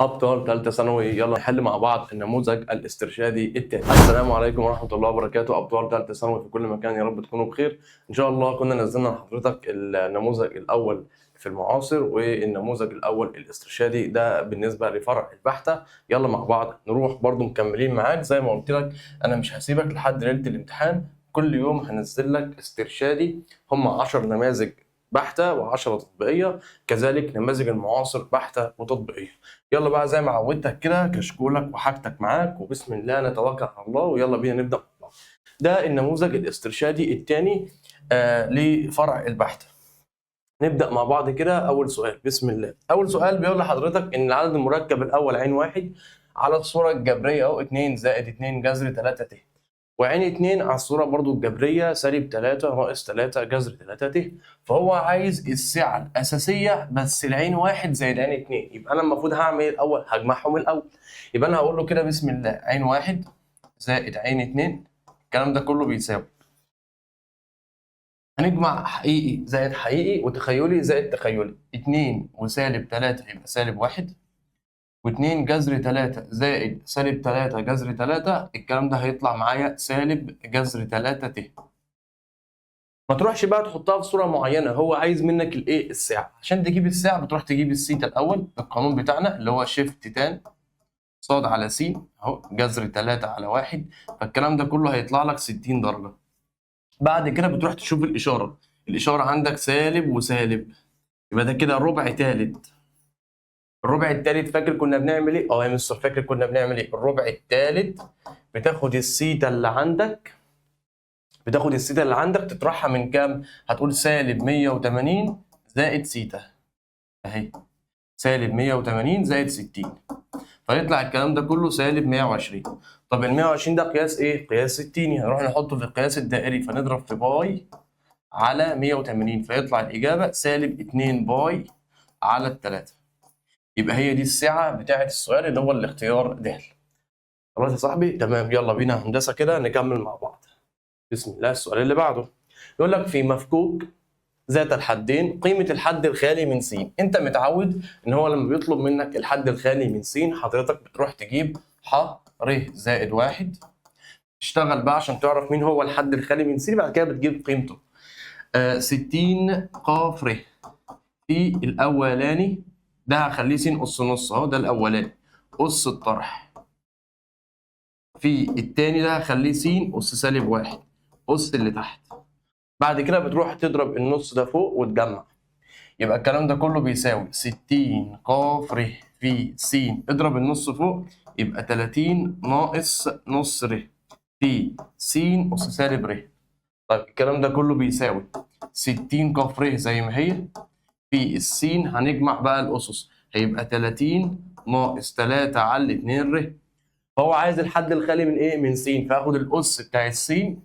أبطال ثالثة ثانوي، يلا نحل مع بعض النموذج الاسترشادي التالي. السلام عليكم ورحمة الله وبركاته. أبطال ثالثة ثانوي في كل مكان، يا رب تكونوا بخير إن شاء الله. كنا نزلنا لحضرتك النموذج الأول في المعاصر والنموذج الأول الاسترشادي، ده بالنسبة لفرع البحثة. يلا مع بعض نروح برضو مكملين معاك. زي ما قلت لك أنا مش هسيبك لحد ليلة الامتحان، كل يوم هنزل لك استرشادي، هم 10 نماذج بحتة و10 تطبيقية، كذلك نماذج المعاصر بحتة وتطبيقية. يلا بقى زي ما عودتك كده، كشكولك وحاجتك معاك، وبسم الله نتوكل على الله ويلا بينا نبدأ مع بعض. ده النموذج الاسترشادي الثاني لفرع البحث. نبدأ مع بعض كده. أول سؤال بسم الله. أول سؤال بيقول لحضرتك إن العدد المركب الأول عين واحد على الصورة الجبرية أهو 2 زائد 2 جذر 3 ت، وعين 2 على الصورة برضو الجبرية سالب 3 ناقص 3 جذر 3 ت. فهو عايز السعة الأساسية بس العين واحد زائد عين 2. يبقى أنا المفروض هعمل إيه الأول؟ هجمعهم الأول. يبقى أنا هقول له كده بسم الله، عين واحد زائد عين 2 الكلام ده كله بيساوي، هنجمع حقيقي زائد حقيقي وتخيلي زائد تخيلي، 2 وسالب 3 يبقى سالب 1، و2 جذر 3 زائد سالب 3 جذر 3 الكلام ده هيطلع معايا سالب جذر 3 ت. ما تروحش بقى تحطها في صورة معينة، هو عايز منك الايه؟ الساعة. عشان تجيب الساعة بتروح تجيب السيتا الأول، القانون بتاعنا اللي هو شيفت تان صاد على س اهو جذر 3 على 1، فالكلام ده كله هيطلع لك 60 درجة. بعد كده بتروح تشوف الإشارة، الإشارة عندك سالب وسالب، يبقى ده كده ربع تالت. الربع التالت فاكر كنا بنعمل ايه؟ يا مستر فاكر كنا بنعمل ايه؟ الربع التالت بتاخد السيتا اللي عندك، تطرحها من كام؟ هتقول سالب 180 زائد سيتا اهي، سالب 180 زائد 60، فيطلع الكلام ده كله سالب 120. طب ال 120 ده قياس ايه؟ قياس التيني، هنروح نحطه في القياس الدائري فنضرب في باي على 180 فيطلع الإجابة سالب 2 باي على التلاتة. يبقى هي دي السعة بتاعة السؤال اللي هو الاختيار د. خلاص يا صاحبي؟ تمام. يلا بينا هندسة كده نكمل مع بعض. بسم الله. السؤال اللي بعده يقول لك في مفكوك ذات الحدين قيمة الحد الخالي من س. انت متعود ان هو لما بيطلب منك الحد الخالي من س حضرتك بتروح تجيب ح ر زائد 1، تشتغل بقى عشان تعرف مين هو الحد الخالي من س، بعد كده بتجيب قيمته. 60 ق ر في الاولاني ده هخليه س أس نص اهو، ده الاولاني أس الطرح، في التاني ده هخليه س أس سالب 1 أس اللي تحت. بعد كده بتروح تضرب النص ده فوق وتجمع، يبقى الكلام ده كله بيساوي 60 ق ر في س، اضرب النص فوق يبقى 30 ناقص نص ر في س أس سالب ر. طيب الكلام ده كله بيساوي 60 ق ر زي ما هي في السين، هنجمع بقى الأسس هيبقى 30 ناقص 3 على 2 ر. فهو عايز الحد الخالي من ايه؟ من س، فاخد الأس بتاع السين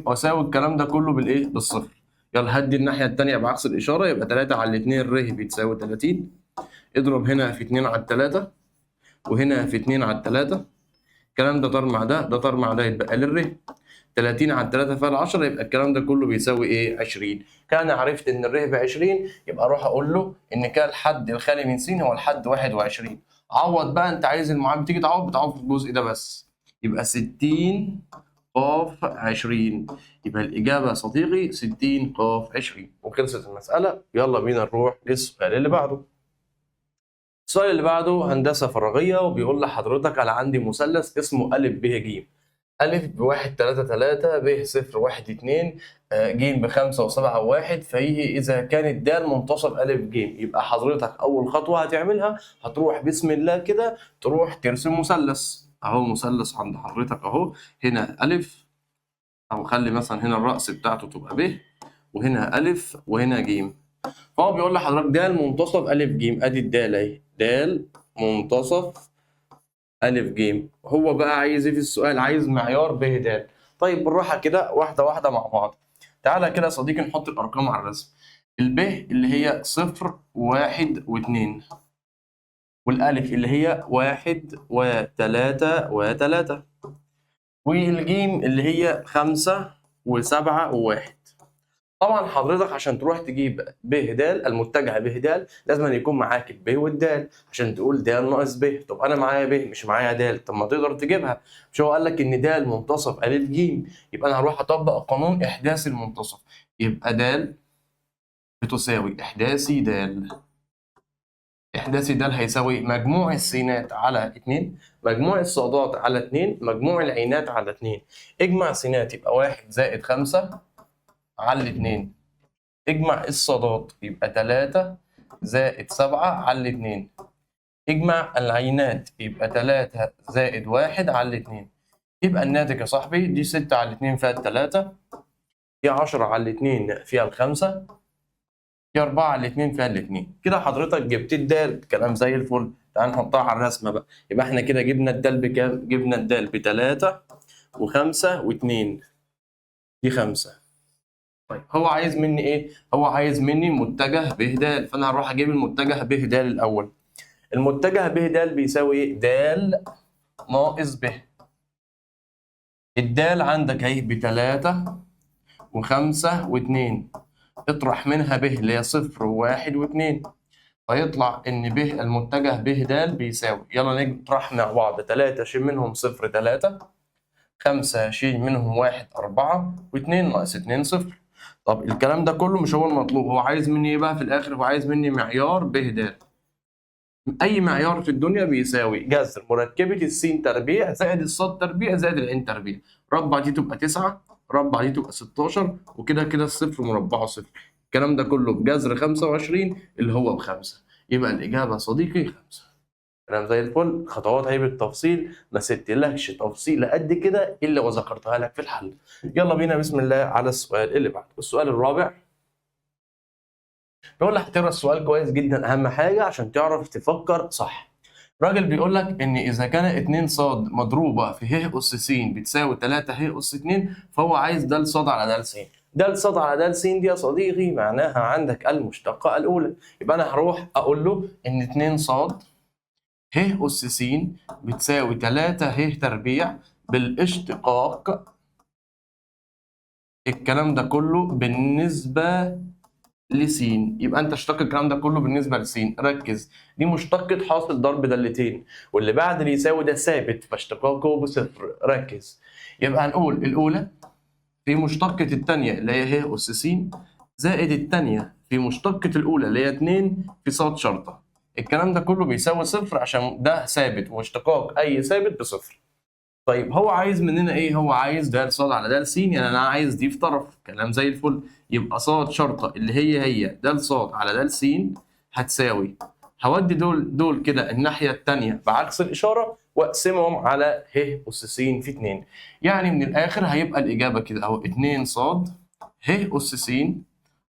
واساوي الكلام ده كله بالايه؟ بالصفر. يلا هدي الناحيه الثانيه بعكس الاشاره، يبقى 3 على 2 ر بتساوي 30، اضرب هنا في 2 على 3 وهنا في 2 على 3، الكلام ده طار مع ده طار مع ده يتبقى لي الر. 30 على 3 فيها 10، يبقى الكلام ده كله بيساوي ايه؟ 20. كان عرفت ان الر ب 20، يبقى اروح اقول له ان كان الحد الخالي من س هو الحد 21. عوض بقى، انت عايز المعامل تيجي تعوض بتعوض في الجزء ده بس، يبقى 60 ق 20. يبقى الإجابة يا صديقي 60 ق 20. وخلصت المسألة. يلا بينا نروح للسؤال اللي بعده. السؤال اللي بعده هندسة فراغية، وبيقول لحضرتك أنا عندي مثلث اسمه أ ب ج. أ ب1 3 3 ب 0 1 2 ج ب5 و7 و1، فهي إذا كانت د منتصف أ ج. يبقى حضرتك أول خطوة هتعملها هتروح بسم الله كده تروح ترسم مثلث أهو، مثلث عند حضرتك أهو، هنا أ، أو خلي مثلا هنا الرأس بتاعته تبقى ب، وهنا أ وهنا ج. فهو بيقول لحضرتك د منتصف أ ج، أدي الدال أهي، د منتصف أ ج. هو بقى عايز إيه في السؤال؟ عايز معيار ب د. طيب بالراحة كده واحدة واحدة مع بعض. تعالى كده يا صديقي نحط الأرقام على الرسم. الب اللي هي 0 1 و2، والألف اللي هي 1 و3 و3، والجيم اللي هي 5 و7 و1. طبعا حضرتك عشان تروح تجيب ب د المتجهه ب د لازم يكون معاك الب والد عشان تقول د ناقص ب. طب انا معايا ب مش معايا د، طب ما تقدر تجيبها. مش هو قال لك ان د منتصف ا ج، يبقى انا هروح اطبق قانون احداث المنتصف. يبقى د بتساوي احداثي د. احداثي د هيساوي مجموع السينات على 2 مجموع الصادات على 2 مجموع العينات على 2. اجمع سينات يبقى 1 زائد 5 على 2. اجمع الصادات يبقى 3 زائد 7 على 2. اجمع العينات يبقى 3 زائد 1 على 2. يبقى الناتج يا صاحبي دي 6 على 2 فيها 3، دي 10 على 2 فيها 5، دي 4 على 2 فيها 2. كده حضرتك جبت الدال، كلام زي الفل. تعال نحطها على الرسمه بقى. يبقى احنا كده جبنا الدال بكام؟ جبنا الدال ب 3 و5 و2، دي 5. طيب هو عايز مني ايه؟ هو عايز مني متجه ب د، فانا هروح اجيب المتجه ب د الاول. المتجه ب د بيساوي د ناقص ب. الدال عندك اهي ب 3 و5 و2، اطرح منها ب اللي هي 0 و1 و2، فيطلع ان ب المتجه ب د بيساوي، يلا نطرح مع بعض، 3 شيل منهم 0 3، 5 شيل منهم 1 4، و2 ناقص 2 0. طب الكلام ده كله مش هو المطلوب، هو عايز مني ايه بقى في الاخر؟ هو عايز مني معيار ب د. اي معيار في الدنيا بيساوي جذر مركبه السين تربيع زائد الصاد تربيع زائد العين تربيع. ربع دي تبقى 9، ربع دي تبقى 16، وكده كده الصفر مربعه صفر. الكلام ده كله بجذر 25 اللي هو ب5. يبقى الاجابه يا صديقي 5. كلام زي الفل. خطوات اهي بالتفصيل، ما سبتلكش تفصيله قد كده الا وذكرتها لك في الحل. يلا بينا بسم الله على السؤال اللي بعده. السؤال الرابع بيقول لك هتقرا السؤال كويس جدا، اهم حاجه عشان تعرف تفكر صح. الراجل بيقول لك ان اذا كان 2 ص مضروبه في ه اس س بتساوي 3 ه اس 2، فهو عايز د ص على د س. د ص على د س دي يا صديقي معناها عندك المشتقه الاولى. يبقى انا هروح اقول له ان 2 ص ه اس س بتساوي 3 ه تربيع بالاشتقاق. الكلام ده كله بالنسبه لسين. يبقى انت اشتق الكلام ده كله بالنسبه لسين. ركز، دي مشتقة حاصل ضرب دالتين، واللي بعد اللي يساوي ده ثابت فاشتقاقه بصفر. ركز. يبقى هنقول الاولى في مشتقة الثانيه اللي هي ه اس س زائد الثانيه في مشتقة الاولى اللي هي 2 في ص شرطه. الكلام ده كله بيساوي صفر عشان ده ثابت، واشتقاق اي ثابت بصفر. طيب هو عايز مننا ايه؟ هو عايز د ص على د س، يعني انا عايز دي في طرف، كلام زي الفل. يبقى ص شرطه اللي هي د ص على د س هتساوي، هودي دول كده الناحيه الثانيه بعكس الاشاره واقسمهم على ه اس س في 2. يعني من الاخر هيبقى الاجابه كده اهو 2 ص ه اس س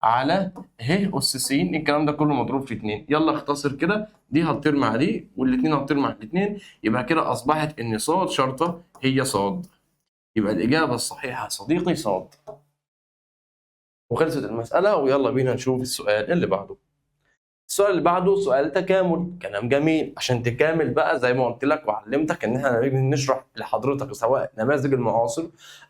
على ه اس س. الكلام ده كله مضروب في 2. يلا اختصر كده، دي هتطير مع دي والاثنين هتطير مع الاثنين، يبقى كده اصبحت ان ص شرطه هي ص. يبقى الاجابه الصحيحه يا صديقي ص. وخلصت المساله. ويلا بينا نشوف السؤال اللي بعده. السؤال اللي بعده سؤال تكامل. كلام جميل. عشان تكامل بقى زي ما قلت لك وعلمتك ان احنا لما نشرح لحضرتك سواء نماذج المعاصر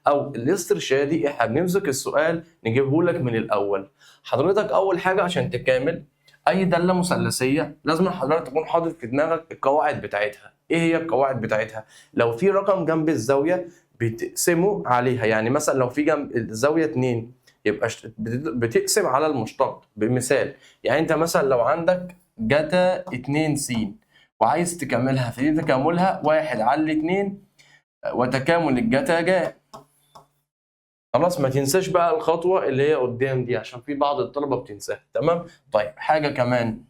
او الاسترشادي، احنا بنمسك السؤال نجيبه لك من الاول. حضرتك اول حاجه عشان تكامل اي داله مثلثيه لازم حضرتك تكون حاطط في دماغك القواعد بتاعتها. ايه هي القواعد بتاعتها؟ لو في رقم جنب الزاويه بتقسمه عليها. يعني مثلا لو في جنب الزاويه 2 يبقى بتقسم على المشتق. بمثال، يعني انت مثلا لو عندك جتا 2 س وعايز تكملها، فدي تكاملها 1 على 2 وتكامل الجتا جا. خلاص، ما تنساش بقى الخطوة اللي هي قدام دي عشان في بعض الطلبة بتنساها. تمام؟ طيب حاجة كمان،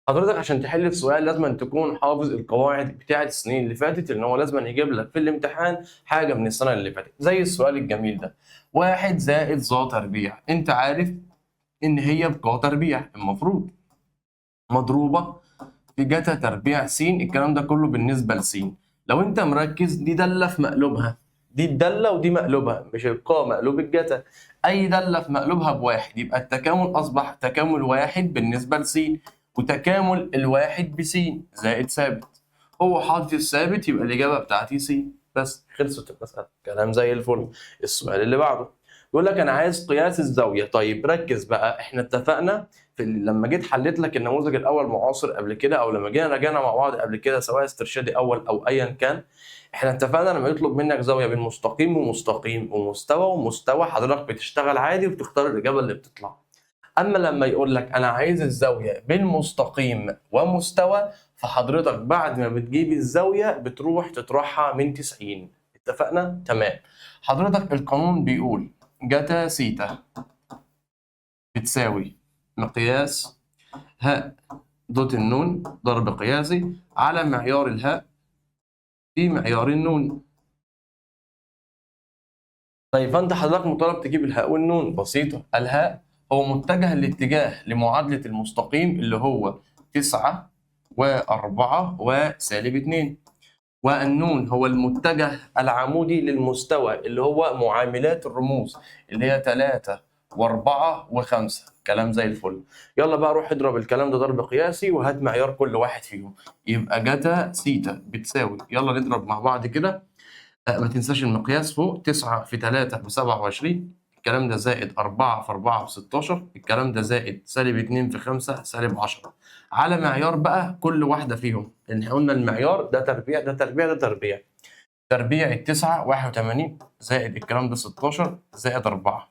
حضرتك عشان تحل السؤال لازم أن تكون حافظ القواعد بتاعة السنين اللي فاتت، لأن هو لازم أن يجيب لك في الامتحان حاجة من السنة اللي فاتت. زي السؤال الجميل ده، 1 زائد ظ تربيع، أنت عارف إن هي بقى تربيع المفروض مضروبة في جتا تربيع س. الكلام ده كله بالنسبة لس. لو أنت مركز دي دالة في مقلوبها، دي الدالة ودي مقلوبها، مش القا مقلوب الجتا. أي دالة في مقلوبها بواحد يبقى التكامل أصبح تكامل واحد بالنسبة لس، وتكامل الواحد بس زائد ثابت. هو حاطط الثابت يبقى الإجابة بتاعتي س. بس خلصت المسألة. كلام زي الفل. السؤال اللي بعده يقول لك انا عايز قياس الزاويه. طيب ركز بقى، احنا اتفقنا لما جيت حليت لك النموذج الاول معاصر قبل كده، او لما جينا راجعنا مع بعض قبل كده سواء استرشادي اول او ايا كان، احنا اتفقنا لما يطلب منك زاويه بين مستقيم ومستقيم ومستوى ومستوى، حضرتك بتشتغل عادي وبتختار الاجابه اللي بتطلع. اما لما يقول لك انا عايز الزاويه بين مستقيم ومستوى، فحضرتك بعد ما بتجيب الزاويه بتروح تطرحها من 90. اتفقنا؟ تمام. حضرتك القانون بيقول جتا سيتا بتساوي مقياس هاء دوت النون ضرب قياسي على معيار الهاء في معيار النون. طيب فانت حضرتك مطالب تجيب الهاء والنون. بسيطه، الهاء هو متجه الاتجاه لمعادله المستقيم اللي هو 9 و4 وسالب 2، والنون هو المتجه العمودي للمستوى اللي هو معاملات الرموز اللي هي 3 و4 و5. كلام زي الفل. يلا بقى روح اضرب الكلام ده ضرب قياسي وهات معيار كل واحد فيهم. يبقى جتا سيتا بتساوي، يلا نضرب مع بعض كده. ما تنساش المقياس فوق، 9 في 3 ب 27، الكلام ده زائد 4 في 4 ب 16، الكلام ده زائد سالب 2 في 5 سالب 10. على معيار بقى كل واحدة فيهم، لأن احنا قلنا المعيار ده تربيع ده تربيع ده تربيع. تربيع التسعة 81 زائد الكلام ده 16 زائد 4.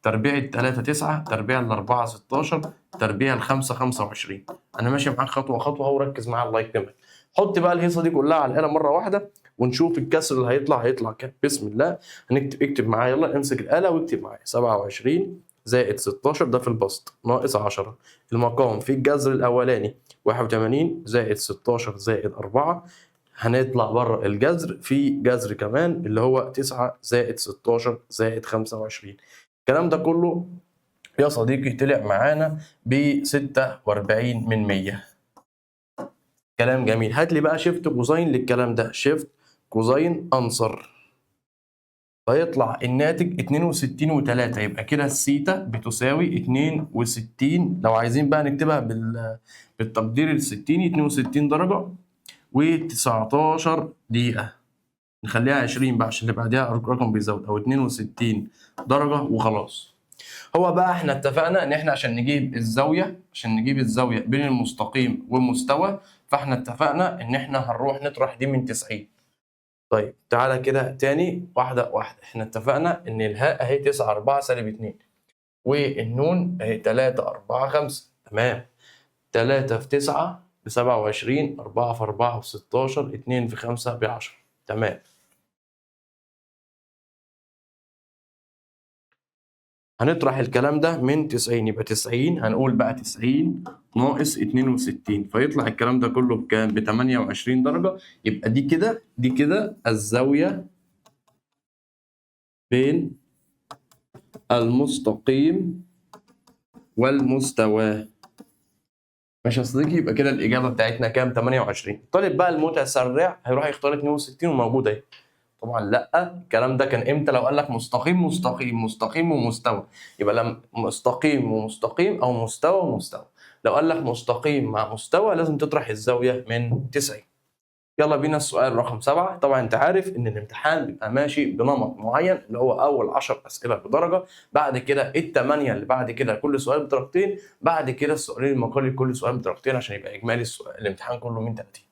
تربيع التلاتة 9، تربيع الأربعة 16، تربيع الخمسة 25. أنا ماشي معاك خطوة خطوة أهو، ركز معايا الله يكرمك. حط بقى الهيصة دي كلها على الآلة مرة واحدة ونشوف الكسر اللي هيطلع كام. بسم الله. اكتب معايا، يلا امسك الآلة واكتب معايا. 27 زائد 16 ده في البسط ناقص 10. المقام في الجذر الأولاني 81 زائد 16 زائد 4. هنطلع بره الجذر في جذر كمان اللي هو 9 زائد 16 زائد 25. الكلام ده كله يا صديقي طلع معانا ب 46 من 100. كلام جميل. هات لي بقى شيفت كوزين للكلام ده، شيفت كوزين انصر، فيطلع الناتج 62 و3. يبقى كده السيتا بتساوي 62. لو عايزين بقى نكتبها بالتقدير ال 60، 62 درجة و19 دقيقة. نخليها 20 بقى عشان اللي بعدها رقم بيزود، او 62 درجة وخلاص. هو بقى احنا اتفقنا ان احنا عشان نجيب الزاوية بين المستقيم والمستوى، فاحنا اتفقنا ان احنا هنروح نطرح دي من 90. طيب تعالى كده تاني واحدة واحدة. احنا اتفقنا ان الهاء اهي 9 4 سالب 2، والنون اهي 3 4 5. تمام. 3 في 9 ب 27، 4 في 4 ب 16، 2 في 5 ب 10. تمام. هنطرح الكلام ده من 90، يبقى 90 هنقول بقى 90 ناقص 62، فيطلع الكلام ده كله بكام؟ ب 28 درجة. يبقى دي كده الزاوية بين المستقيم والمستوى. ماشي يا صديقي، يبقى كده الإجابة بتاعتنا كام؟ 28. الطالب بقى المتسرع هيروح يختار 62 وموجودة اهي. طبعا لا، الكلام ده كان امتى؟ لو قال لك مستقيم مستقيم مستقيم ومستوى، يبقى لما مستقيم ومستقيم او مستوى ومستوى. لو قال لك مستقيم مع مستوى لازم تطرح الزاويه من 90. يلا بينا السؤال رقم 7. طبعا انت عارف ان الامتحان بيبقى ماشي بنمط معين، اللي هو اول 10 اسئله بدرجه، بعد كده الثمانيه اللي بعد كده كل سؤال بدرجتين، بعد كده السؤالين المقالي كل سؤال بدرجتين عشان يبقى اجمالي الامتحان كله من 30.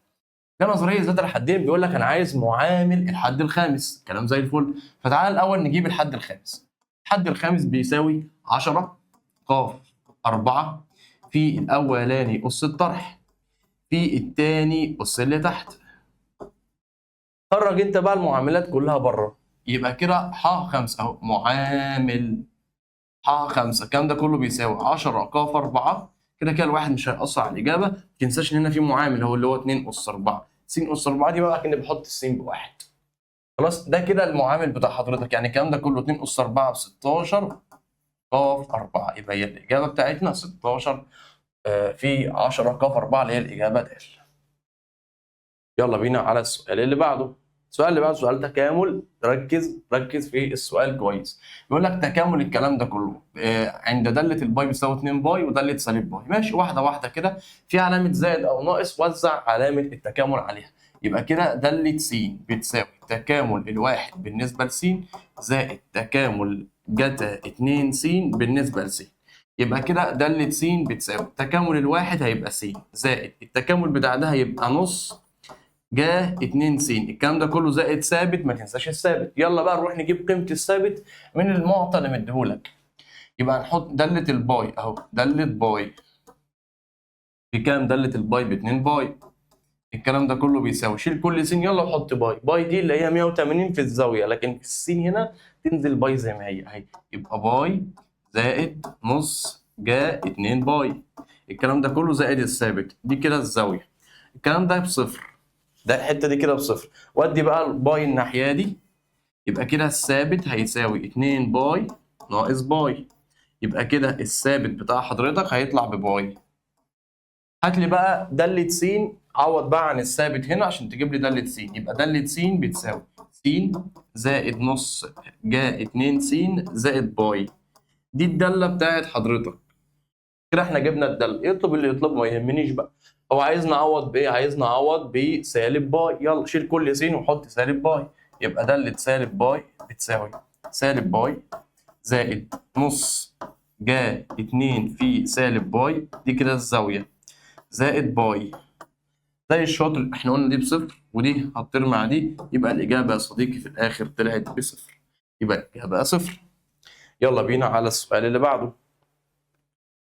ده نظريه ذات الحدين، بيقول لك انا عايز معامل الحد الخامس. كلام زي الفل. فتعال الاول نجيب الحد الخامس. الحد الخامس بيساوي 10 ق 4 في الاولاني اس الطرح في الثاني اس اللي تحت. خرج انت بقى المعاملات كلها بره. يبقى كده ح 5 اهو، معامل ح 5 الكلام ده كله بيساوي 10 ق 4. كده كده الواحد مش هيأثر على الإجابة. ما تنساش إن هنا في معامل هو اللي هو 2 أس 4. س أس 4 دي بقى كأني بحط السين بواحد. خلاص، ده كده المعامل بتاع حضرتك. يعني الكلام ده كله 2 أس 4 ب 16 ق 4. يبقى هي الإجابة بتاعتنا 16 في 10 ق 4 اللي هي الإجابة د. يلا بينا على السؤال اللي بعده. السؤال اللي بعده سؤال تكامل. ركز في السؤال كويس. بيقول لك تكامل الكلام ده كله عند دالة الباي بتساوي 2 باي ودالة سالب باي. ماشي، واحدة واحدة كده. في علامة زائد أو ناقص، وزع علامة التكامل عليها. يبقى كده دالة س بتساوي تكامل الواحد بالنسبة لس زائد تكامل جتا 2 س بالنسبة لس. يبقى كده دالة س بتساوي تكامل الواحد هيبقى س زائد التكامل بتاع ده هيبقى نص جا 2 س. الكلام ده كله زائد ثابت، ما تنساش الثابت. يلا بقى نروح نجيب قيمة الثابت من المعطى اللي مديهولك. يبقى هنحط دالة الباي اهو، دالة باي بكام؟ دالة الباي ب 2 باي. الكلام ده كله بيساوي شيل كل س يلا وحط باي. باي دي اللي هي 180 في الزاوية، لكن في السين هنا تنزل باي زي ما هي اهي. يبقى باي زائد نص جا 2 باي. الكلام ده كله زائد الثابت دي كده الزاوية. الكلام ده بصفر، ده الحتة دي كده بصفر. ودي بقى الباي الناحية دي، يبقى كده الثابت هيساوي 2 باي ناقص باي. يبقى كده الثابت بتاع حضرتك هيطلع بباي. هات لي بقى دالة س، عوض بقى عن الثابت هنا عشان تجيب لي دالة س. يبقى دالة س بتساوي س زائد نص جا 2 س زائد باي. دي الدالة بتاعت حضرتك. كده احنا جبنا الدالة. يطلب اللي يطلبه ما يهمنيش بقى. هو عايز نعوض بايه؟ عايز نعوض بسالب باي. يلا شيل كل س وحط سالب باي. يبقى دالة سالب باي بتساوي سالب باي زائد نص جا 2 في سالب باي دي كده الزاوية زائد باي. زي الشاطر احنا قلنا دي بصفر ودي هتطير مع دي، يبقى الإجابة يا صديقي في الآخر طلعت بصفر. يبقى الإجابة صفر. يلا بينا على السؤال اللي بعده.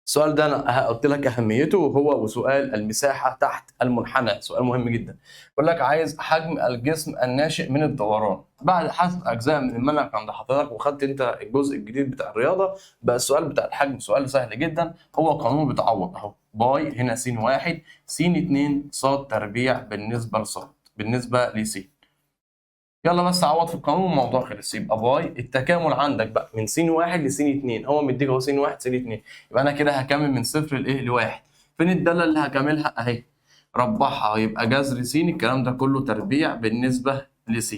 السؤال ده انا قلت لك اهميته، وهو وسؤال المساحه تحت المنحنى. سؤال مهم جدا. بيقول لك عايز حجم الجسم الناشئ من الدوران. بعد حذف اجزاء من المنهج عند حضرتك وخدت انت الجزء الجديد بتاع الرياضه، بقى السؤال بتاع الحجم سؤال سهل جدا. هو قانون بتعوض اهو، باي هنا س واحد س 2 ص تربيع بالنسبه لص بالنسبه لس. يلا بس عوض في القانون والموضوع خلص. يبقى باي التكامل عندك بقى من س واحد لس 2، هو مديك اهو س واحد س 2، يبقى انا كده هكمل من صفر لايه؟ لواحد. فين الداله اللي هكملها؟ اهي ربعها يبقى جذر س. الكلام ده كله تربيع بالنسبه لس.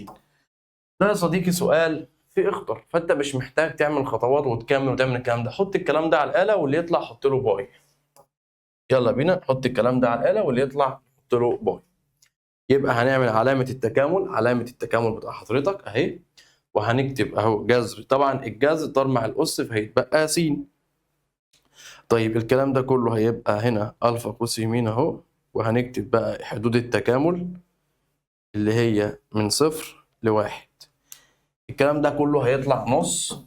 ده يا صديقي سؤال في اخطر، فانت مش محتاج تعمل خطوات وتكمل وتعمل الكلام ده. حط الكلام ده على الاله واللي يطلع حط له باي. يلا بينا نحط الكلام ده على الاله واللي يطلع حط له باي. يبقى هنعمل علامة التكامل، علامة التكامل بتاع حضرتك أهي، وهنكتب أهو جذر. طبعا الجذر طار مع الأس فهيتبقى س. طيب الكلام ده كله هيبقى هنا ألفا قوس يمين أهو، وهنكتب بقى حدود التكامل اللي هي من صفر لواحد. الكلام ده كله هيطلع نص،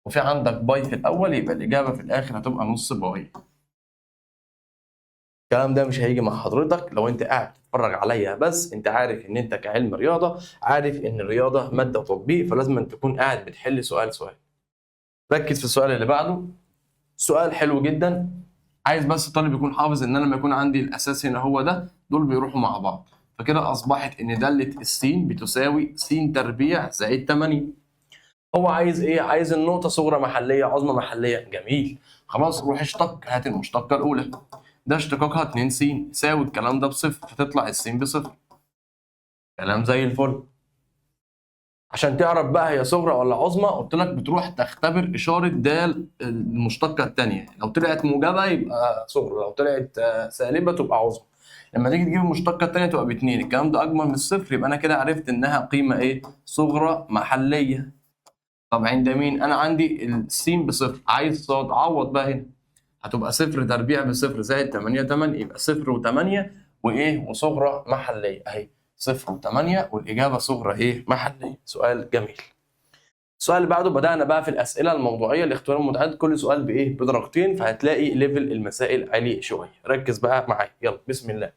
وفي عندك باي في الأول، يبقى الإجابة في الآخر هتبقى نص باي. الكلام ده مش هيجي مع حضرتك لو انت قاعد تتفرج عليا بس. انت عارف ان انت كعلم رياضه، عارف ان الرياضه ماده وتطبيق، فلازم أن تكون قاعد بتحل سؤال سؤال. ركز في السؤال اللي بعده. سؤال حلو جدا. عايز بس الطالب يكون حافظ ان انا لما يكون عندي الاساس هنا هو ده، دول بيروحوا مع بعض. فكده اصبحت ان داله السين بتساوي س تربيع زائد 80. هو عايز ايه؟ عايز النقطه صغرى محليه عظمى محليه. جميل، خلاص روح اشتق. هات المشتقه الاولى، ده اشتقاقها 2 س يساوي الكلام ده بصفر، فتطلع الس بصفر. كلام زي الفل. عشان تعرف بقى هي صغرى ولا عظمى، قلت لك بتروح تختبر اشاره د المشتقه الثانيه. لو طلعت موجبه يبقى صغرى، لو طلعت سالبه تبقى عظمى. لما تيجي تجيب المشتقه الثانيه تبقى ب2، الكلام ده اكبر من الصفر، يبقى انا كده عرفت انها قيمه ايه؟ صغرى محليه. طب عند مين؟ انا عندي السين بصفر، عايز صاد، عوض بقى هنا. هتبقى صفر تربيع بصفر زائد 8 8، يبقى صفر و8 وايه؟ وصغرى محليه اهي. صفر و8 والاجابه صغرى ايه؟ محليه. سؤال جميل. السؤال اللي بعده بدأنا بقى في الأسئلة الموضوعية الاختيار المتعدد، كل سؤال بإيه؟ بدرجتين، فهتلاقي ليفل المسائل عالي شوية. ركز بقى معايا، يلا بسم الله.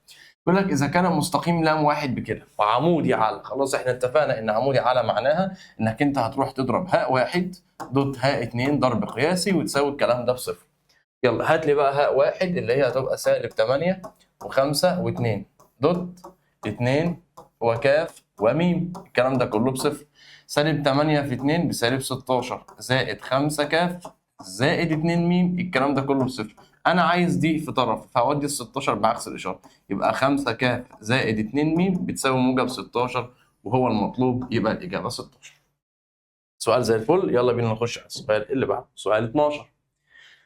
بيقول لك إذا كان مستقيم لام واحد بكده وعمودي على، خلاص إحنا اتفقنا إن عمودي على معناها إنك أنت هتروح تضرب هاء واحد دوت هاء 2 ضرب قياسي وتساوي الكلام ده بصفر. يلا هات لي بقى هاء واحد اللي هي هتبقى سالب 8 و5 و2 دوت 2 وكاف وميم، الكلام ده كله بصفر. سالب 8 في 2 بسالب 16 زائد 5 كاف زائد 2 ميم، الكلام ده كله بصفر. انا عايز دي في طرف، فهودي ال 16 بعكس الاشاره، يبقى 5 كاف زائد 2 ميم بتساوي موجب 16، وهو المطلوب، يبقى الاجابه 16. سؤال زي الفل. يلا بينا نخش على السؤال اللي بعده. سؤال 12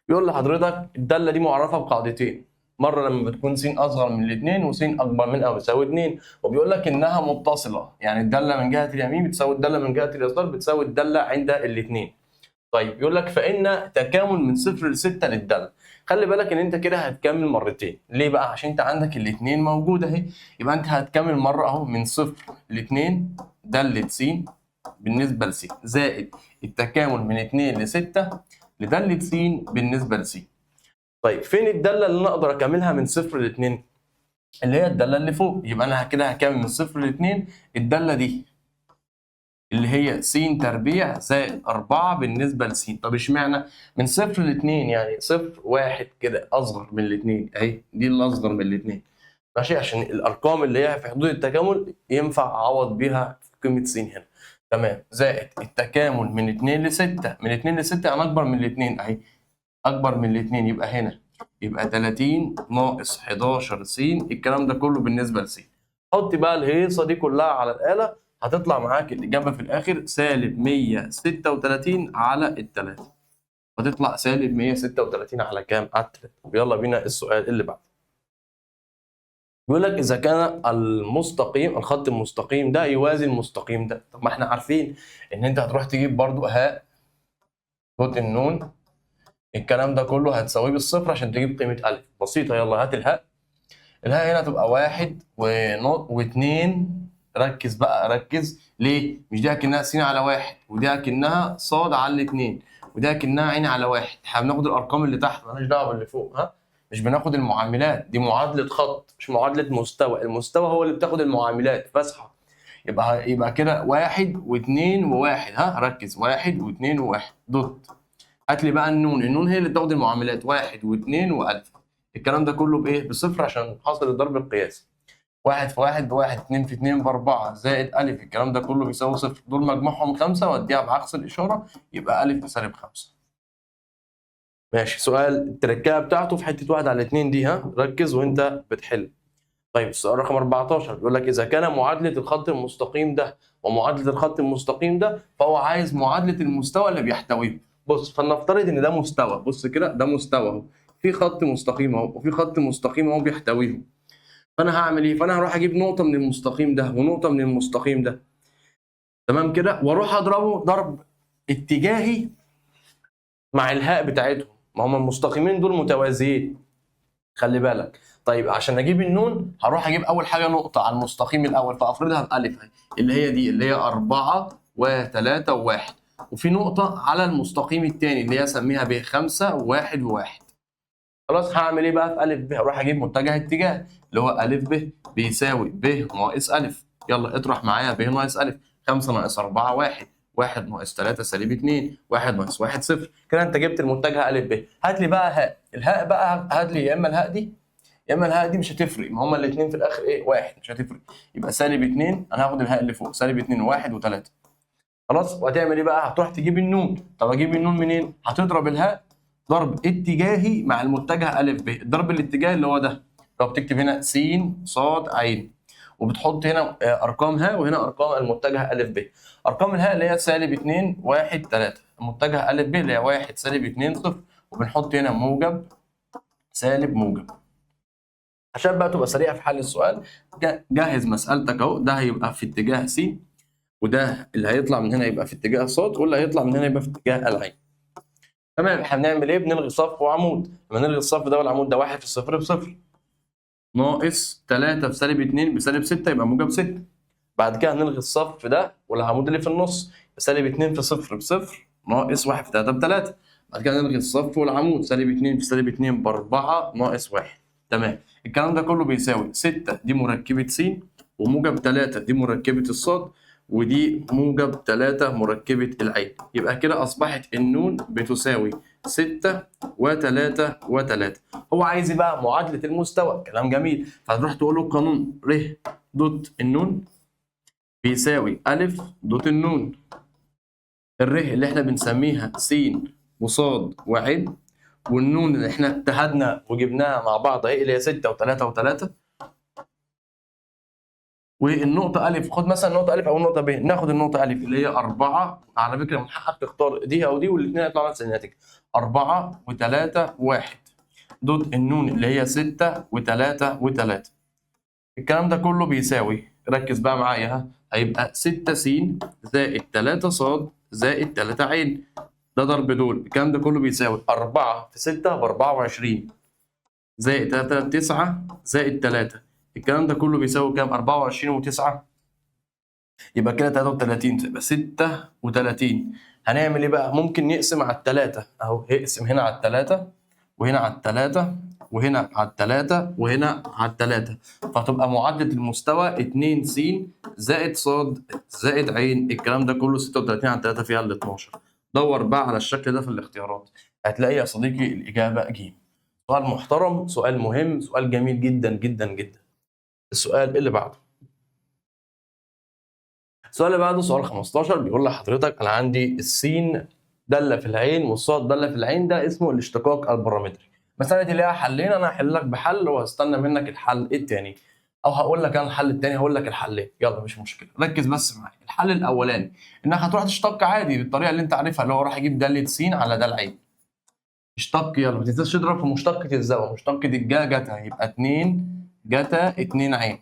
بيقول لحضرتك الداله دي معرفه بقاعدتين. مره لما بتكون س اصغر من الاثنين وس اكبر من او يساوي 2، وبيقول لك انها متصله، يعني الداله من جهه اليمين بتساوي الداله من جهه اليسار بتساوي الداله عند الاثنين. طيب يقول لك فإن تكامل من 0 ل 6 للدالة. خلي بالك إن أنت كده هتكمل مرتين، ليه بقى؟ عشان أنت عندك الاتنين موجودة أهي، يبقى أنت هتكمل مرة أهو من 0 ل 2 دالة س بالنسبة لس، زائد التكامل من 2 ل 6 لدالة س بالنسبة لس. طيب فين الدالة اللي أنا أقدر أكملها من 0 ل 2؟ اللي هي الدالة اللي فوق، يبقى أنا كده هكمل من 0 ل 2 الدالة دي اللي هي س تربيع زائد 4 بالنسبة لس. طب اشمعنى؟ من 0 ل 2 يعني 0 1 كده أصغر من الاتنين أهي، دي اللي أصغر من الاتنين ماشي، عشان الأرقام اللي هي في حدود التكامل ينفع أعوض بيها في قيمة س هنا. تمام، زائد التكامل من 2 ل 6، من 2 ل 6 أنا أكبر من الاتنين أهي، أكبر من الاتنين، يبقى هنا يبقى 30 ناقص 11 س، الكلام ده كله بالنسبة لس. حط بقى الهيصة دي كلها على الآلة، هتطلع معاك الإجابة في الآخر سالب 136 على التلاتة، هتطلع سالب 136 على كام؟ على التلاتة. يلا بينا السؤال اللي بعده. بيقول لك إذا كان المستقيم، الخط المستقيم ده يوازي المستقيم ده. طب ما احنا عارفين إن أنت هتروح تجيب برضو هاء دوت النون، الكلام ده كله هتساويه بالصفر عشان تجيب قيمة ألف. بسيطة، يلا هات الهاء. الهاء هنا تبقى 1 و2. ركز بقى، ركز ليه؟ مش دي اكنها س على 1 ودي اكنها ص على الاتنين ودي اكنها عين على 1. احنا بناخد الارقام اللي تحت، مالناش دعوه باللي فوق، ها؟ مش بناخد المعاملات، دي معادله خط مش معادله مستوى. المستوى هو اللي بتاخد المعاملات فاصحى. يبقى كده 1 و2 و1، ها؟ ركز، 1 و2 و1 دوت. هات لي بقى النون، النون هي اللي بتاخد المعاملات 1 و2 والف. الكلام ده كله بايه؟ بصفر عشان حاصل الضرب القياسي. 1 في 1 بواحد، 2 في 2 ب4 زائد ألف، الكلام ده كله بيساوي صفر. دول مجموعهم 5 وأديها بعكس الإشارة، يبقى ألف بسالب 5. ماشي، سؤال التركية بتاعته في حتة 1 على 2 دي، ها؟ ركز وأنت بتحل. طيب السؤال رقم 14 بيقول لك إذا كان معادلة الخط المستقيم ده ومعادلة الخط المستقيم ده، فهو عايز معادلة المستوى اللي بيحتويه. بص، فلنفترض إن ده مستوى، بص كده ده مستوى أهو، في خط مستقيم أهو وفي خط مستقيم أهو بيحتويهم. فانا هعمل ايه؟ فانا هروح اجيب نقطه من المستقيم ده ونقطه من المستقيم ده، تمام كده، واروح اضربه ضرب اتجاهي مع الهاء بتاعتهم، ما هم المستقيمين دول متوازيين، خلي بالك. طيب عشان اجيب النون هروح اجيب اول حاجه نقطه على المستقيم الاول، فافرضها بالف اهي، اللي هي دي اللي هي 4 و3 و1، وفي نقطه على المستقيم الثاني اللي هي اسميها ب 5 و1 و1. خلاص، هعمل ايه بقى في أ ب؟ هروح أجيب متجه اتجاه اللي هو أ ب بيساوي ب ناقص أ. يلا اطرح معايا ب ناقص أ. 5 ناقص 4 1، 1 ناقص 3 سالب 2، 1 ناقص 1 0. كده أنت جبت المتجه أ ب. هات لي بقى هاء، الهاء بقى هات لي يا إما الهاء دي يا إما الهاء دي، مش هتفرق، ما هما الاثنين في الآخر إيه؟ واحد، مش هتفرق. يبقى سالب 2، أنا هاخد الهاء اللي فوق، سالب 2 و1 و3. خلاص، وهتعمل ايه بقى؟ هتروح تجيب النون. طب اجيب النون منين؟ هتضرب الهاء ضرب اتجاهي مع المتجه أ ب، الضرب الاتجاهي اللي هو ده، لو بتكتب هنا س ص ع، وبتحط هنا ارقام هاء وهنا ارقام المتجه أ ب. ارقام الهاء اللي هي سالب 2 1 3، المتجه أ ب اللي هي 1 سالب 2 0، وبنحط هنا موجب سالب موجب. عشان بقى تبقى سريع في حل السؤال، جهز مسألتك اهو، ده هيبقى في اتجاه س، وده اللي هيطلع من هنا يبقى في اتجاه ص، واللي هيطلع من هنا يبقى في اتجاه العين. تمام، احنا بنعمل ايه؟ بنلغي صف وعمود. لما نلغي الصف ده والعمود ده، 1 في صفر بصفر، ناقص 3 في سالب 2 بسالب 6 يبقى موجب 6. بعد كده هنلغي الصف ده والعمود اللي في النص، سالب 2 في صفر بصفر، ناقص 1 في 3 ب3. بعد كده نلغي الصف والعمود، سالب 2 في سالب 2 ب4 ناقص 1. تمام، الكلام ده كله بيساوي 6 دي مركبة س، وموجب 3 دي مركبة الصاد، ودي موجب 3 مركبة العين. يبقى كده أصبحت النون بتساوي 6 و3 و3. هو عايز بقى معادلة المستوى، كلام جميل. فهتروح تقول له قانون ر دوت النون بيساوي أ دوت النون، الر اللي احنا بنسميها س وصاد وعين، والنون اللي احنا اتحدنا وجبناها مع بعض اهي اللي هي 6 و3 و3، والنقطة أ، خد مثلا نقطة أ أو نقطة ب، ناخد النقطة أ اللي هي 4، على فكرة من حقك تختار دي أو دي والاثنين هيطلعوا نفس الناتج، 4 و3 و1 دوت النون اللي هي 6 و3 و3. الكلام ده كله بيساوي، ركز بقى معايا، ها، هيبقى 6 س زائد 3 ص زائد 3 عين. ده ضرب دول، الكلام ده كله بيساوي 4 في 6 ب24 زائد 3 9 زائد 3، الكلام ده كله بيساوي كام؟ 24 و9 يبقى كده 33 تبقى 36. هنعمل ايه بقى؟ ممكن نقسم على التلاتة اهو، اقسم هنا على التلاتة وهنا على التلاتة وهنا على التلاتة وهنا على التلاتة، فهتبقى معادلة المستوى 2 س زائد ص زائد ع، الكلام ده كله 36 على 3 فيها ال 12. دور بقى على الشكل ده في الاختيارات، هتلاقي يا صديقي الإجابة ج. سؤال محترم، سؤال مهم، سؤال جميل جدا جدا جدا. السؤال اللي بعده، السؤال اللي بعده سؤال 15 بيقول لحضرتك انا عندي السين داله في العين والصاد داله في العين، ده اسمه الاشتقاق البارامتري. المساله دي ليها حلين، انا هحل لك بحل وهستنى منك الحل الثاني، او هقول لك انا الحل الثاني هقول لك الحلين، يلا مش مشكله، ركز بس معايا. الحل الاولاني انك هتروح تشتق عادي بالطريقه اللي انت عارفها، اللي هو راح اجيب داله س على دال عين. اشتق، يلا ما تنساش تضرب في مشتقه الزاويه، مشتقه الجا جتا يبقى 2 جتا 2 عين.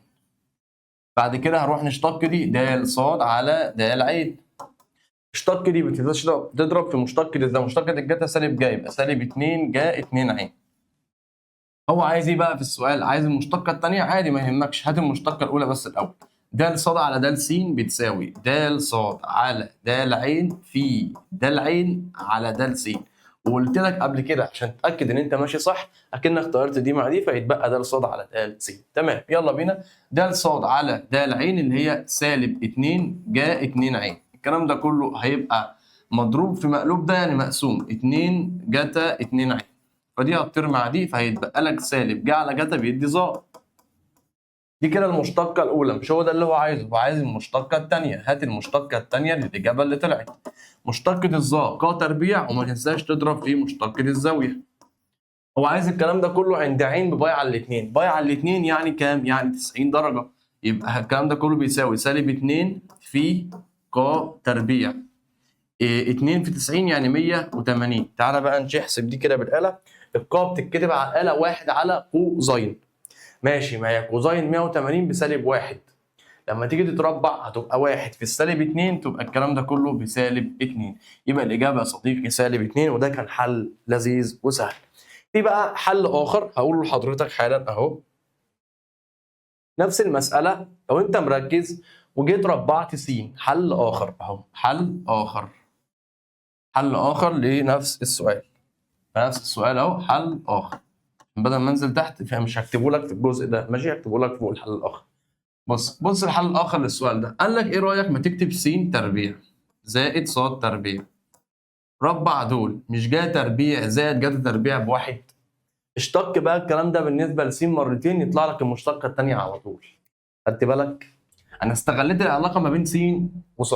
بعد كده هنروح نشتق دي د ص على د عين. اشتق دي بتضرب في مشتقة الزاوية، مشتقة الجتا سالب جا يبقى سالب 2 جا 2 عين. هو عايز ايه بقى في السؤال؟ عايز المشتقة الثانية، عادي ما يهمكش، هات المشتقة الأولى بس الأول. د ص على د س بتساوي د ص على د عين في د عين على د س. وقلت لك قبل كده عشان تتأكد إن أنت ماشي صح أكنك طيرت دي مع دي فيتبقى د ص على د س. تمام، يلا بينا. د ص على د عين اللي هي سالب 2 جا 2 عين، الكلام ده كله هيبقى مضروب في مقلوب ده يعني مقسوم 2 جتا 2 عين، فدي هتطير مع دي فهيتبقى لك سالب جا على جتا بيدي ظا. دي كده المشتقة الأولى، مش هو ده اللي هو عايزه، هو عايز المشتقة الثانية. هات المشتقة الثانية للإجابة اللي طلعت. مشتقة الظا ق تربيع، وما تنساش تضرب في مشتقة الزاوية. هو عايز الكلام ده كله عند عين بباي على الاثنين، باي على الاثنين يعني كام؟ يعني 90 درجة، يبقى الكلام ده كله بيساوي سالب 2 في ق تربيع. 2 في 90 يعني 180. تعالى بقى نحسب دي كده بالآلة. القا بتتكتب على الآلة 1 على كوزين، ماشي، ما هي كوزين 180 بسالب 1، لما تيجي تتربع هتبقى 1 في السالب 2 تبقى الكلام ده كله بسالب 2، يبقى الإجابة يا صديقي سالب 2، وده كان حل لذيذ وسهل. في بقى حل آخر هقوله لحضرتك حالا أهو، نفس المسألة لو أنت مركز وجيت ربعت س، حل آخر أهو، حل آخر لنفس السؤال، نفس السؤال أهو، حل آخر. بدل ما انزل تحت فمش هكتبه لك في الجزء ده، ماشي، هكتبه لك فوق الحل الآخر. بص الحل الآخر للسؤال ده، قال لك إيه رأيك ما تكتب س تربيع زائد ص تربيع، ربع دول مش جا تربيع زائد جا تربيع بواحد، اشتق بقى الكلام ده بالنسبة لس مرتين يطلع لك المشتقة الثانية على طول. خدت بالك؟ أنا استغليت العلاقة ما بين س وص،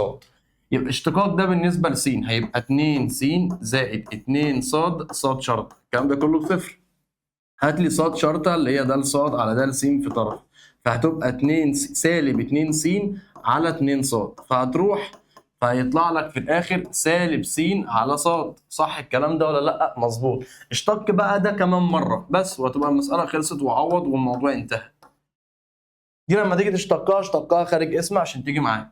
يبقى اشتقاق ده بالنسبة لس هيبقى 2 س زائد 2 ص، ص شرطة، الكلام ده كله بصفر. هات لي ص شرطة اللي هي د ص على د س في طرف، فهتبقى 2 سالب 2 س على 2 ص، فهتروح فهيطلع لك في الاخر سالب س على ص. صح الكلام ده ولا لا؟ مظبوط. اشتق بقى ده كمان مره بس وهتبقى المساله خلصت وعوض والموضوع انتهى. دي لما تيجي تشتقها اشتقها خارج اسم عشان تيجي معاك،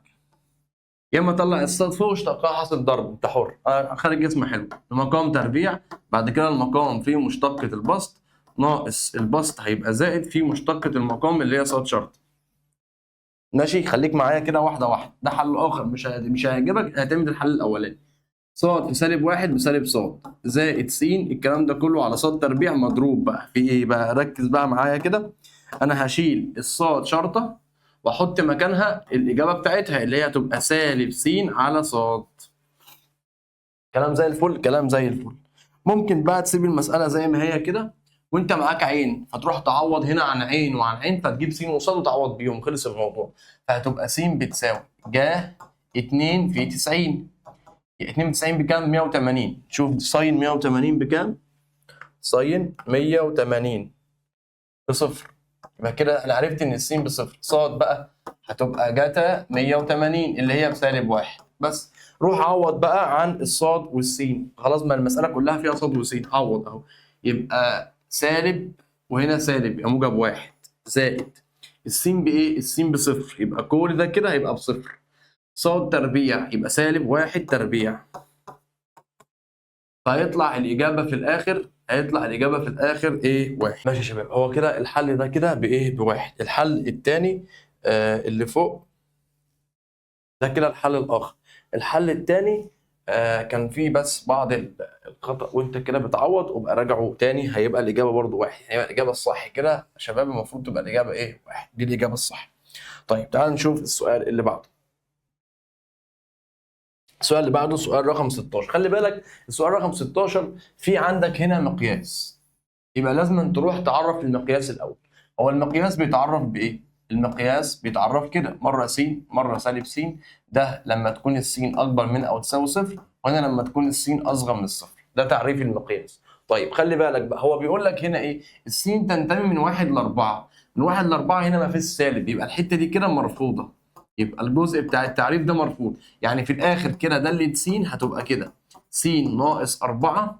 يا اما طلع الصاد فوق واشتقها حاصل ضرب، انت حر. خارج اسم حلو. المقام تربيع، بعد كده المقام فيه مشتقة البسط ناقص البسط هيبقى زائد في مشتقة المقام اللي هي ص شرط. ماشي، خليك معايا كده واحدة واحدة. ده حل آخر مش هيعجبك، اعتمد الحل الأولاني. ص في سالب 1 بسالب ص زائد س، الكلام ده كله على ص تربيع مضروب بقى في ايه بقى؟ ركز بقى معايا كده. أنا هشيل الصاد شرطة واحط مكانها الاجابه بتاعتها اللي هي هتبقى سالب س على ص. كلام زي الفل، كلام زي الفل. ممكن بقى تسيب المساله زي ما هي كده وانت معاك عين، فتروح تعوض هنا عن عين وعن عين فتجيب س وصاد وتعوض بيهم، خلص الموضوع. فهتبقى س بتساوي جا 2 في 90. 2 في 90 بكام؟ 180. شوف ساين 180 بكام؟ ساين 180 بصفر، يبقى كده انا عرفت ان السين بصفر. صاد بقى هتبقى جاتا 180 اللي هي بسالب 1 بس. روح عوض بقى عن الصاد والسين، خلاص ما المساله كلها فيها صاد وسين، عوض اهو. يبقى سالب وهنا سالب يبقى موجب 1 زائد السين بايه؟ السين بصفر، يبقى كل ده كده هيبقى بصفر. صاد تربيع يبقى سالب 1 تربيع فهيطلع الإجابة في الآخر إيه؟ واحد. ماشي يا شباب، هو كده الحل ده كده بإيه؟ بواحد. الحل التاني اللي فوق ده كده الحل الآخر. الحل التاني كان فيه بس بعض الخطأ، وأنت كده بتعوض وابقى راجعه تاني، هيبقى الإجابة برضو واحد، هيبقى الإجابة الصح كده يا شباب. المفروض تبقى الإجابة إيه؟ واحد، دي الإجابة الصح. طيب تعال نشوف السؤال اللي بعده. السؤال اللي بعده سؤال رقم 16. خلي بالك السؤال رقم 16 في عندك هنا مقياس، يبقى لازم تروح تعرف المقياس الأول. هو المقياس بيتعرف بإيه؟ المقياس بيتعرف كده، مرة س مرة سالب س، ده لما تكون السين أكبر من أو تساوي صفر، وهنا لما تكون السين أصغر من الصفر. ده تعريف المقياس. طيب خلي بالك بقى، هو بيقول لك هنا إيه؟ السين تنتمي من 1 ل 4. من 1 ل 4 هنا ما فيش سالب، يبقى الحتة دي كده مرفوضة. يبقى الجزء بتاع التعريف ده مرفوض. يعني في الآخر كده دالة س هتبقى كده س ناقص 4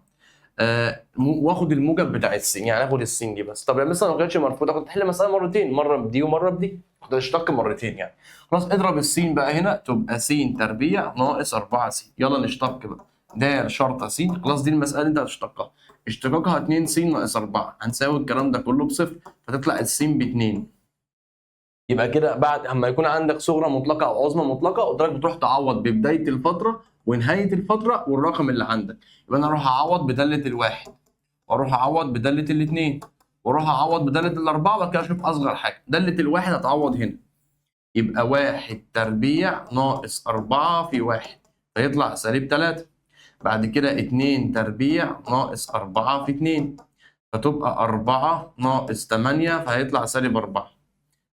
واخد الموجب بتاع السين، يعني اخد السين دي بس. طب لو مثلا ما كانتش مرفوضه كنت تحل مساله مرتين، مره بدي ومره بدي، كنت اشتق مرتين يعني. خلاص اضرب السين بقى هنا تبقى س تربيع ناقص 4 س. يلا نشتق بقى، ده شرطه س. خلاص دي المساله اللي انت هتشتقها، اشتقاقها 2 س ناقص 4، هنساوي الكلام ده كله بصفر، فتطلع السين ب 2. يبقى كده بعد اما يكون عندك صغرى مطلقه او عظمى مطلقه، قدرك بتروح تعوض ببدايه الفتره ونهايه الفتره والرقم اللي عندك. يبقى انا اروح اعوض بداله الواحد، واروح اعوض بداله الاثنين، واروح اعوض بداله الاربعه، وبعد كده اشوف اصغر حاجه. داله الواحد هتعوض هنا، يبقى 1 تربيع ناقص 4 في 1، فيطلع سالب 3. بعد كده 2 تربيع ناقص 4 في 2، فتبقى 4 ناقص 8، فهيطلع سالب 4.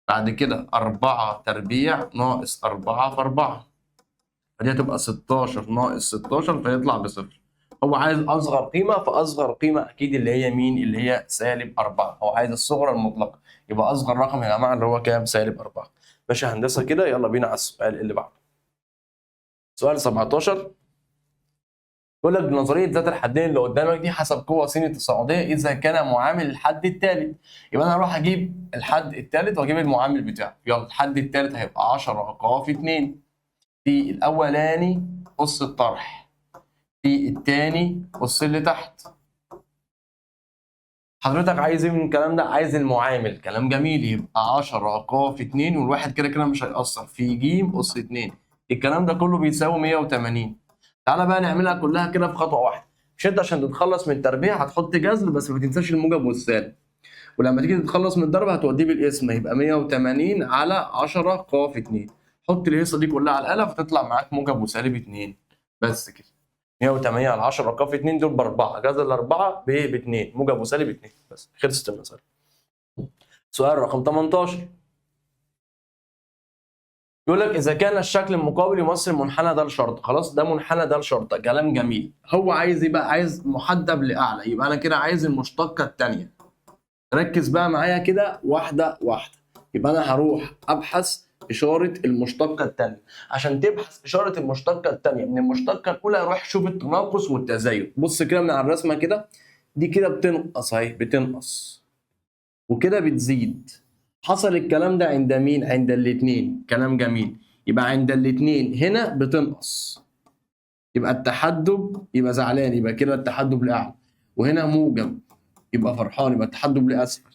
بعد كده 4 تربيع ناقص 4 في 4، فدي هتبقى 16 ناقص 16، فيطلع بصفر. هو عايز اصغر قيمه، فاصغر قيمه اكيد اللي هي مين؟ اللي هي سالب 4. هو عايز الصغرى المطلقه، يبقى اصغر رقم يا جماعه اللي هو كام؟ سالب 4. ماشي يا هندسه كده، يلا بينا على السؤال اللي بعده. سؤال 17 يقول لك بنظريه ذات الحدين اللي قدامك دي، حسب قوه س التصاعديه اذا كان معامل الحد الثالث. يبقى انا هروح اجيب الحد الثالث واجيب المعامل بتاعه. يلا الحد الثالث هيبقى 10 ق في 2 في الاولاني قص الطرح في الثاني قص اللي تحت. حضرتك عايز ايه من الكلام ده؟ عايز المعامل. كلام جميل. يبقى 10 ق في 2، والواحد كده كده مش هيأثر، في ج قص 2. الكلام ده كله بيساوي 180. تعالى بقى نعملها كلها كده في خطوه واحده. مش انت عشان تتخلص من التربيع هتحط جذر، بس ما تنساش الموجب والسالب، ولما تيجي تتخلص من الضرب هتوديه بالقسمه، يبقى 180 على 10 ق في 2. حط الهيصه دي كلها على الآلة فتطلع معاك موجب وسالب 2. بس كده. 180 على 10 ق في 2 دول ب4، جذر الاربعه ب 2، موجب وسالب 2. بس خلصت المساله. سؤال رقم 18 يقول لك اذا كان الشكل المقابل يمثل منحنى ده لشرطه. خلاص ده منحنى ده لشرطه، كلام جميل. هو عايز ايه بقى؟ عايز محدب لاعلى، يبقى انا كده عايز المشتقه الثانيه. ركز بقى معايا كده واحده واحده. يبقى انا هروح ابحث اشاره المشتقه الثانيه. عشان تبحث اشاره المشتقه الثانيه من المشتقه الاولى، روح شوف التناقص والتزايد. بص كده من على الرسمه كده، دي كده بتنقص اهي، بتنقص وكده بتزيد. حصل الكلام ده عند مين؟ عند الاثنين. كلام جميل. يبقى عند الاثنين هنا بتنقص، يبقى التحدب، يبقى زعلان، يبقى كده التحدب لاعلى. وهنا موجب، يبقى فرحان، يبقى التحدب لاسفل.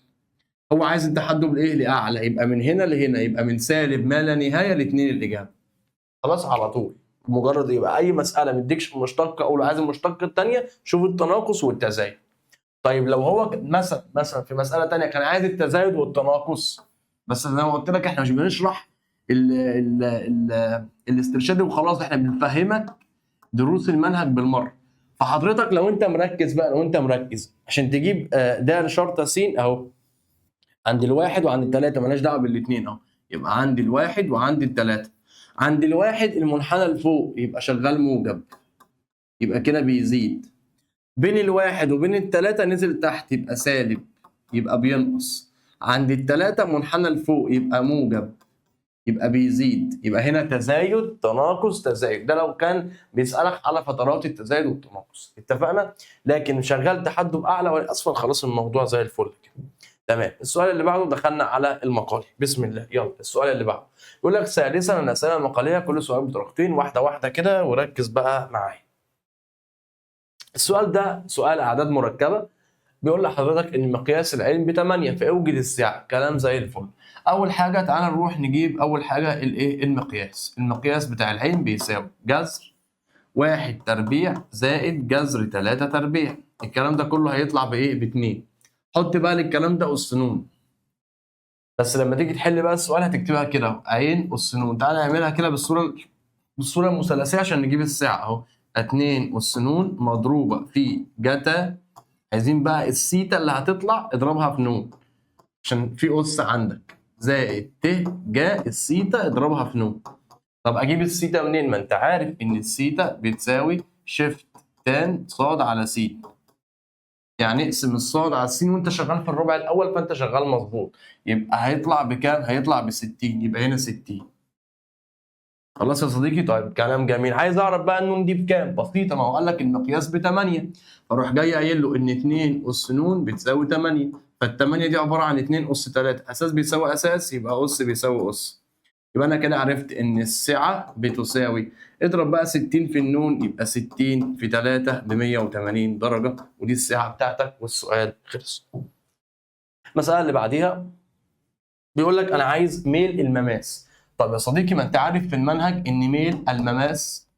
هو عايز التحدب لايه؟ لاعلى. يبقى من هنا لهنا، يبقى من سالب ما لا نهايه لاثنين الاجابه. خلاص على طول. مجرد يبقى اي مساله ما اديكش مشتقه اولى، عايز المشتقه الثانيه، شوف التناقص والتزايد. طيب لو هو مثلا في مساله ثانيه كان عايز التزايد والتناقص، بس زي ما قلت لك احنا مش بنشرح الاسترشادي وخلاص، احنا بنفهمك دروس المنهج بالمره. فحضرتك لو انت مركز بقى، لو انت مركز عشان تجيب ده شرطه س اهو، عند الواحد وعند الثلاثه، مالناش دعوه بالاثنين اهو. يبقى عند الواحد وعند الثلاثه. عند الواحد المنحنى لفوق يبقى شغال موجب، يبقى كده بيزيد. بين الواحد وبين الثلاثه نزل تحت يبقى سالب، يبقى بينقص. عند الثلاثه منحنى لفوق يبقى موجب، يبقى بيزيد. يبقى هنا تزايد تناقص تزايد. ده لو كان بيسألك على فترات التزايد والتناقص، اتفقنا؟ لكن شغال تحدب اعلى ولا اسفل، خلاص الموضوع زي الفل كده. تمام. السؤال اللي بعده دخلنا على المقالي. بسم الله. يلا السؤال اللي بعده يقول لك ثالثا الاسئله المقاليه، كل سؤال بدرجتين، واحده واحده كده وركز بقى معايا. السؤال ده سؤال اعداد مركبه، بيقول لحضرتك ان مقياس العين ب 8 فاوجد السعه. كلام زي الفل. اول حاجه تعالى نروح نجيب اول حاجه الايه المقياس بتاع العين بيساوي جذر 1 تربيع زائد جذر 3 تربيع. الكلام ده كله هيطلع بايه؟ ب2. حط بقى للكلام ده اس ن، بس لما تيجي تحل بقى السؤال هتكتبها كده عين اس ن. تعالى نعملها كده بالصوره المثلثيه عشان نجيب السعه اهو. 2 اس ن مضروبه في جتا، عايزين بقى السيتا اللي هتطلع اضربها في ن عشان في اس عندك، زائد ت جا السيتا اضربها في ن. طب اجيب السيتا منين؟ ما انت عارف ان السيتا بتساوي شيفت تان صاد على س، يعني اقسم الصاد على السين وانت شغال في الربع الاول فانت شغال مظبوط. يبقى هيطلع بكام؟ هيطلع ب 60. يبقى هنا 60. خلاص يا صديقي؟ طيب كلام جميل. عايز اعرف بقى النون دي بكام؟ بسيطه، ما هو قال لك المقياس ب 8، فاروح جاي قايل له ان 2 اس ن بتساوي 8، فال8 دي عباره عن 2 اس 3، اساس بيساوي اساس يبقى اس بيساوي اس. يبقى انا كده عرفت ان السعه بتساوي، اضرب بقى 60 في النون يبقى 60 في 3 ب 180 درجه، ودي السعه بتاعتك والسؤال خلص. المساله اللي بعديها بيقول لك انا عايز ميل المماس. طب يا صديقي ما انت عارف في المنهج ان ميل المماس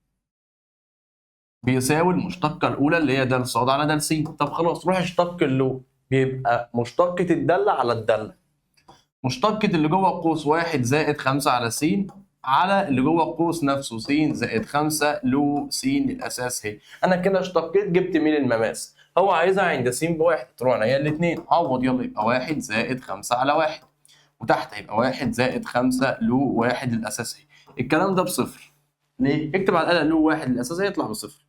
بيساوي المشتقه الاولى اللي هي د ص على د س. طب خلاص روح اشتق اللو، بيبقى مشتقه الداله على الداله. مشتقة اللي جوه القوس 1 زائد 5 على س على اللي جوه القوس نفسه س زائد 5 لو س الاساس هي. انا كده اشتقيت جبت ميل المماس. هو عايزها عند س بواحد، تروح هي الاثنين عوض يلا، يبقى 1 زائد 5 على 1، وتحت هيبقى 1 زائد 5 لو 1 الاساسي. الكلام ده بصفر. ليه؟ اكتب على الاقل لو 1 الاساسي يطلع بصفر.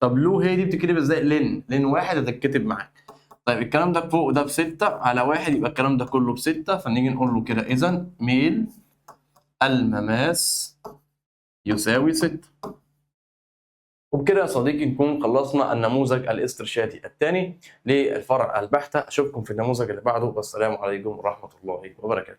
طب لو هي دي بتتكتب ازاي؟ لن 1 هتتكتب معاك. طيب الكلام ده فوق ده ب6 على 1 يبقى الكلام ده كله ب6، فنيجي نقول له كده اذا ميل المماس يساوي 6. وبكده يا صديقي نكون خلصنا النموذج الاسترشادي الثاني للفرع البحتة. اشوفكم في النموذج اللي بعده، والسلام عليكم ورحمة الله وبركاته.